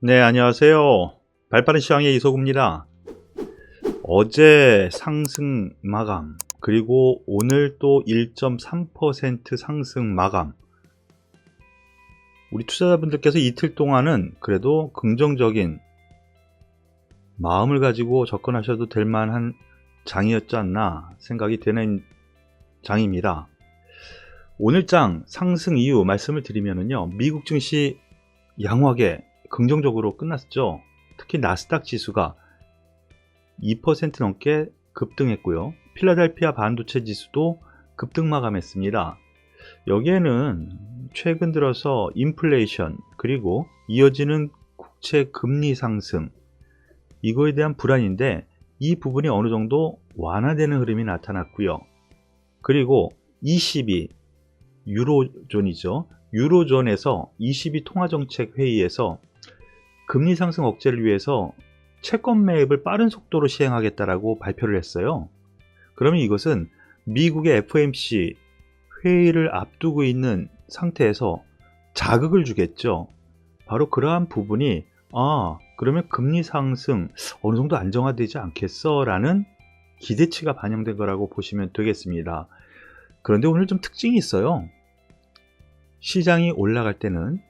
네, 안녕하세요. 발빠른 시황의 이소구입니다. 어제 상승 마감, 그리고 오늘 또 1.3% 상승 마감. 우리 투자자분들께서 이틀 동안은 그래도 긍정적인 마음을 가지고 접근하셔도 될 만한 장이었지 않나 생각이 되는 장입니다. 오늘 장 상승 이유 말씀을 드리면요, 미국 증시 양호하게 긍정적으로 끝났죠. 특히 나스닥 지수가 2% 넘게 급등했고요. 필라델피아 반도체 지수도 급등 마감했습니다. 여기에는 최근 들어서 인플레이션, 그리고 이어지는 국채 금리 상승, 이거에 대한 불안인데 이 부분이 어느 정도 완화되는 흐름이 나타났고요. 그리고 ECB, 유로존이죠. 유로존에서 ECB 통화정책회의에서 금리 상승 억제를 위해서 채권 매입을 빠른 속도로 시행하겠다라고 발표를 했어요. 그러면 이것은 미국의 FOMC 회의를 앞두고 있는 상태에서 자극을 주겠죠. 바로 그러한 부분이 그러면 금리 상승 어느 정도 안정화되지 않겠어? 라는 기대치가 반영된 거라고 보시면 되겠습니다. 그런데 오늘 좀 특징이 있어요. 시장이 올라갈 때는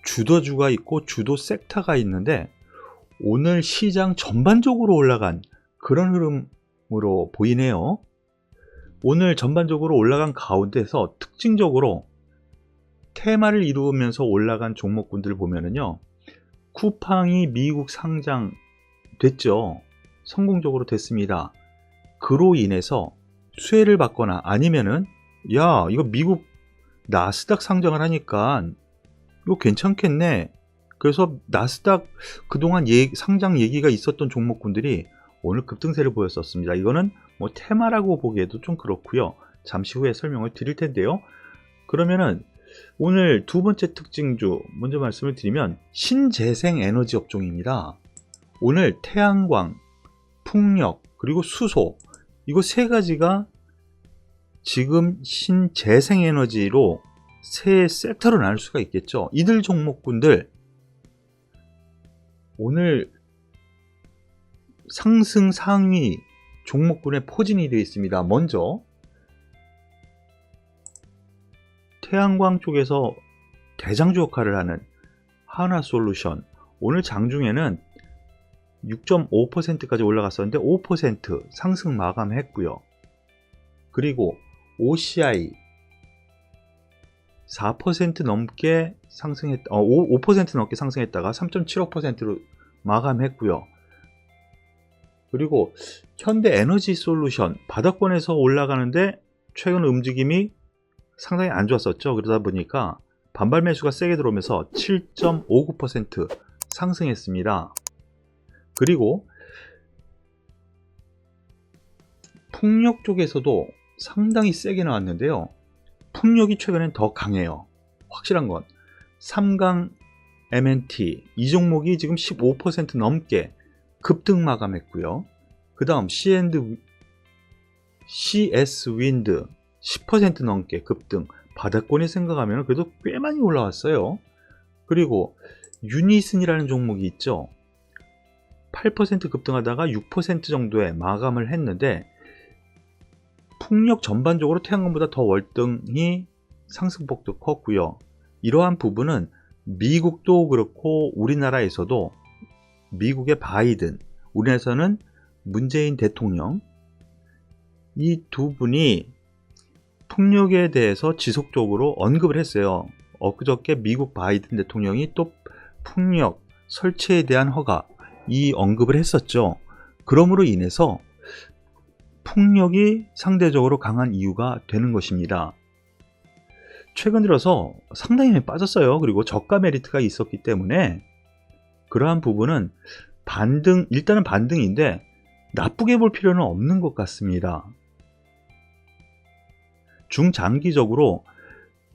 주도주가 있고 주도 섹터가 있는데 오늘 시장 전반적으로 올라간 그런 흐름으로 보이네요. 오늘 전반적으로 올라간 가운데서 특징적으로 테마를 이루면서 올라간 종목군들을 보면은요, 쿠팡이 미국 상장 됐죠. 성공적으로 됐습니다. 그로 인해서 수혜를 받거나 아니면은 이거 미국 나스닥 상장을 하니까 이거 괜찮겠네. 그래서 나스닥 그동안 상장 얘기가 있었던 종목군들이 오늘 급등세를 보였었습니다. 이거는 뭐 테마라고 보기에도 좀 그렇고요. 잠시 후에 설명을 드릴 텐데요. 그러면은 오늘 두 번째 특징주 먼저 말씀을 드리면 신재생 에너지 업종입니다. 오늘 태양광, 풍력, 그리고 수소, 이거 세 가지가 지금 신재생 에너지로 세 섹터로 나눌 수가 있겠죠. 이들 종목군들 오늘 상승 상위 종목군에 포진이 되어 있습니다. 먼저 태양광 쪽에서 대장주 역할을 하는 하나솔루션, 오늘 장중에는 6.5%까지 올라갔었는데 5% 상승 마감했고요. 그리고 OCI 4% 넘게 5% 넘게 상승했다가 3.75%로 마감했고요. 그리고 현대에너지솔루션 바닥권에서 올라가는데 최근 움직임이 상당히 안 좋았었죠. 그러다 보니까 반발 매수가 세게 들어오면서 7.59% 상승했습니다. 그리고 풍력 쪽에서도 상당히 세게 나왔는데요. 풍력이 최근엔 더 강해요. 확실한 건 삼강 MNT 이 종목이 지금 15% 넘게 급등 마감했고요. 그 다음 CS 윈드 10% 넘게 급등, 바닥권에 생각하면 그래도 꽤 많이 올라왔어요. 그리고 유니슨이라는 종목이 있죠. 8% 급등하다가 6% 정도의 마감을 했는데 풍력 전반적으로 태양광보다 더 월등히 상승폭도 컸고요. 이러한 부분은 미국도 그렇고 우리나라에서도 미국의 바이든, 우리나라에서는 문재인 대통령, 이 두 분이 풍력에 대해서 지속적으로 언급을 했어요. 엊그저께 미국 바이든 대통령이 또 풍력 설치에 대한 허가, 이 언급을 했었죠. 그러므로 인해서 풍력이 상대적으로 강한 이유가 되는 것입니다. 최근 들어서 상당히 많이 빠졌어요. 그리고 저가 메리트가 있었기 때문에 그러한 부분은 일단은 반등인데 나쁘게 볼 필요는 없는 것 같습니다. 중장기적으로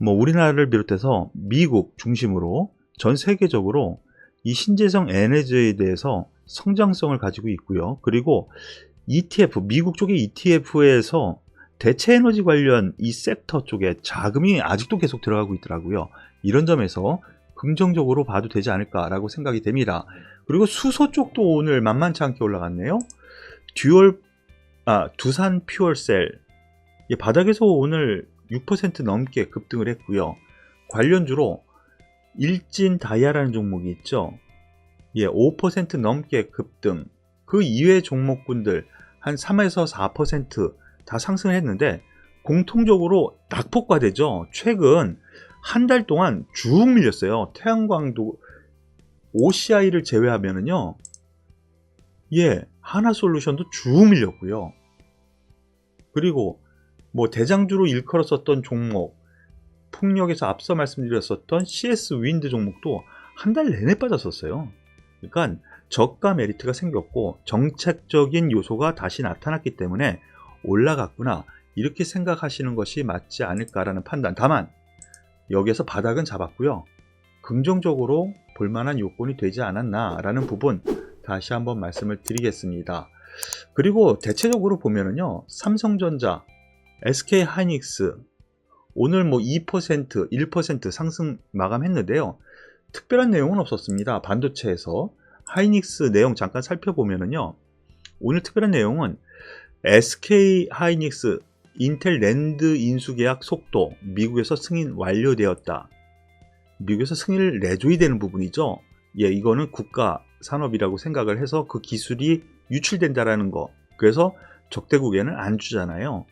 우리나라를 비롯해서 미국 중심으로 전 세계적으로 이 신재생 에너지에 대해서 성장성을 가지고 있고요. 그리고 ETF, 미국 쪽의 ETF에서 대체 에너지 관련 이 섹터 쪽에 자금이 아직도 계속 들어가고 있더라고요. 이런 점에서 긍정적으로 봐도 되지 않을까라고 생각이 됩니다. 그리고 수소 쪽도 오늘 만만치 않게 올라갔네요. 두산 퓨얼셀 바닥에서 오늘 6% 넘게 급등을 했고요. 관련주로 일진 다이아라는 종목이 있죠. 5% 넘게 급등. 그 이외의 종목군들 한 3에서 4% 다 상승했는데 공통적으로 낙폭과대죠. 최근 한 달 동안 쭉 밀렸어요. 태양광도 OCI를 제외하면은요. 하나솔루션도 쭉 밀렸고요. 그리고 뭐 대장주로 일컬었었던 종목, 풍력에서 앞서 말씀드렸었던 CS 윈드 종목도 한 달 내내 빠졌었어요. 그러니까 저가 메리트가 생겼고 정책적인 요소가 다시 나타났기 때문에 올라갔구나 이렇게 생각하시는 것이 맞지 않을까라는 판단. 다만 여기에서 바닥은 잡았고요. 긍정적으로 볼만한 요건이 되지 않았나라는 부분 다시 한번 말씀을 드리겠습니다. 그리고 대체적으로 보면은요. 삼성전자, SK하이닉스 오늘 뭐 2%, 1% 상승 마감했는데요. 특별한 내용은 없었습니다. 반도체에서 하이닉스 내용 잠깐 살펴보면은요. 오늘 특별한 내용은 SK하이닉스 인텔 랜드 인수계약 속도 미국에서 승인 완료되었다. 미국에서 승인을 내줘야 되는 부분이죠. 이거는 국가 산업이라고 생각을 해서 그 기술이 유출된다라는 거. 그래서 적대국에는 안 주잖아요.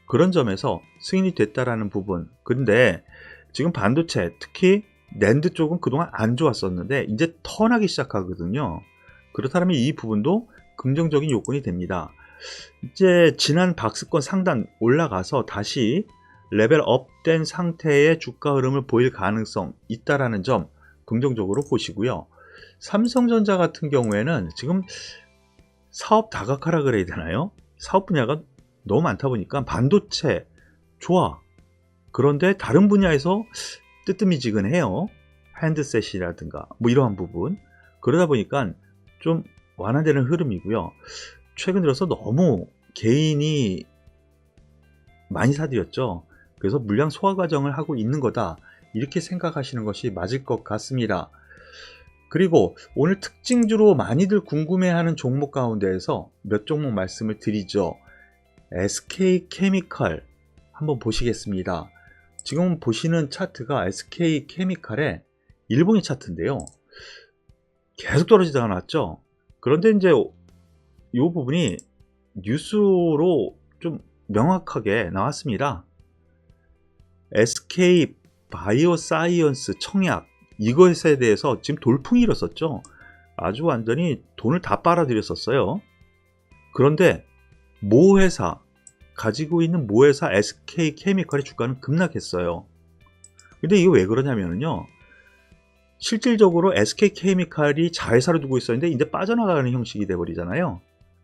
그런 점에서 승인이 됐다라는 부분. 근데 지금 반도체 특히 랜드 쪽은 그동안 안 좋았었는데 이제 턴하기 시작하거든요. 그렇다면 이 부분도 긍정적인 요건이 됩니다. 이제 지난 박스권 상단 올라가서 다시 레벨업된 상태의 주가 흐름을 보일 가능성 있다라는 점 긍정적으로 보시고요. 삼성전자 같은 경우에는 지금 사업 다각화라 그래야 되나요? 사업 분야가 너무 많다 보니까 반도체 좋아. 그런데 다른 분야에서 뜨뜨미지근해요. 핸드셋이라든가 뭐 이러한 부분. 그러다 보니까 좀 완화되는 흐름이고요. 최근 들어서 너무 개인이 많이 사들였죠. 그래서 물량 소화 과정을 하고 있는 거다. 이렇게 생각하시는 것이 맞을 것 같습니다. 그리고 오늘 특징주로 많이들 궁금해하는 종목 가운데에서 몇 종목 말씀을 드리죠. SK케미칼 한번 보시겠습니다. 지금 보시는 차트가 SK케미칼의 일봉의 차트인데요. 계속 떨어지다가 나왔죠. 그런데 이제 이 부분이 뉴스로 좀 명확하게 나왔습니다. SK 바이오사이언스 청약 이것에 대해서 지금 돌풍이 일었었죠. 아주 완전히 돈을 다 빨아들였었어요. 그런데 모 회사 가지고 있는 모 회사 SK케미칼의 주가는 급락했어요. 근데 이게 왜 그러냐면요. 실질적으로 SK케미칼이 자회사로 두고 있었는데 이제 빠져나가는 형식이 돼버리잖아요.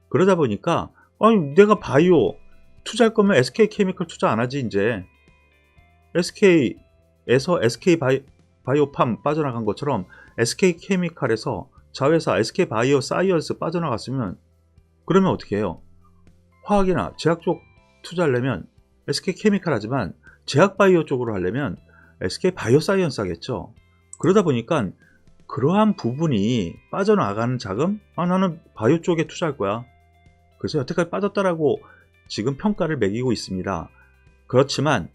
그러다 보니까 아니 내가 바이오 투자할 거면 SK케미칼 투자 안 하지 이제. SK에서 SK바이오팜 빠져나간 것처럼 SK케미칼에서 자회사 SK바이오사이언스 빠져나갔으면 그러면 어떻게 해요? 화학이나 제약 쪽 투자하려면 SK케미칼 하지만 제약바이오 쪽으로 하려면 SK바이오사이언스 하겠죠. 그러다 보니까 그러한 부분이 빠져나가는 자금 나는 바이오 쪽에 투자할 거야. 그래서 여태까지 빠졌다라고 지금 평가를 매기고 있습니다. 그렇지만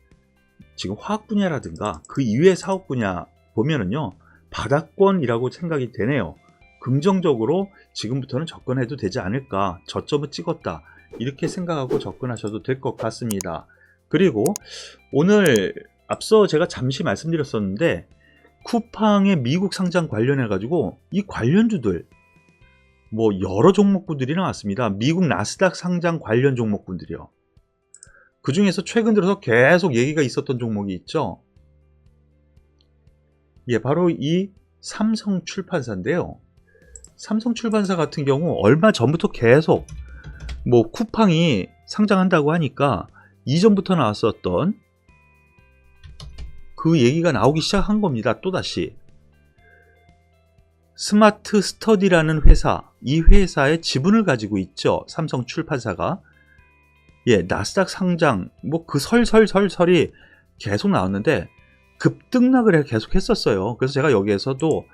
지금 화학 분야라든가 그 이외의 사업 분야 보면은요 바닥권이라고 생각이 되네요. 긍정적으로 지금부터는 접근해도 되지 않을까. 저점을 찍었다. 이렇게 생각하고 접근하셔도 될 것 같습니다. 그리고 오늘 앞서 제가 잠시 말씀드렸었는데 쿠팡의 미국 상장 관련해 가지고 이 관련주들 뭐 여러 종목군들이 나왔습니다. 미국 나스닥 상장 관련 종목군들이요. 그 중에서 최근 들어서 계속 얘기가 있었던 종목이 있죠. 바로 이 삼성출판사인데요. 삼성출판사 같은 경우 얼마 전부터 계속 뭐 쿠팡이 상장한다고 하니까 이전부터 나왔었던 그 얘기가 나오기 시작한 겁니다. 또다시 스마트 스터디라는 회사, 이 회사의 지분을 가지고 있죠. 삼성출판사가. 나스닥 상장 뭐 그 설설설설이 계속 나왔는데 급등락을 계속 했었어요. 그래서 제가 여기에서도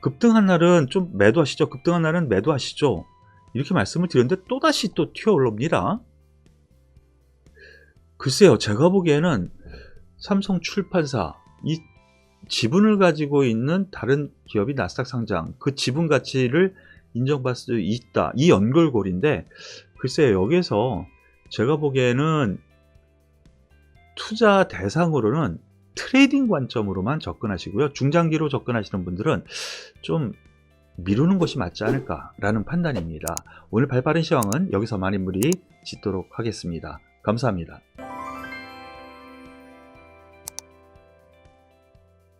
급등한 날은 좀 매도하시죠. 급등한 날은 매도하시죠. 이렇게 말씀을 드렸는데 또다시 또 튀어 올라옵니다. 글쎄요, 제가 보기에는 삼성출판사, 이 지분을 가지고 있는 다른 기업이 나스닥 상장, 그 지분 가치를 인정받을 수 있다. 이 연결고리인데, 글쎄요, 여기에서 제가 보기에는 투자 대상으로는 트레이딩 관점으로만 접근하시고요. 중장기로 접근하시는 분들은 좀 미루는 것이 맞지 않을까라는 판단입니다. 오늘 발빠른 시황은 여기서 마무리 짓도록 하겠습니다. 감사합니다.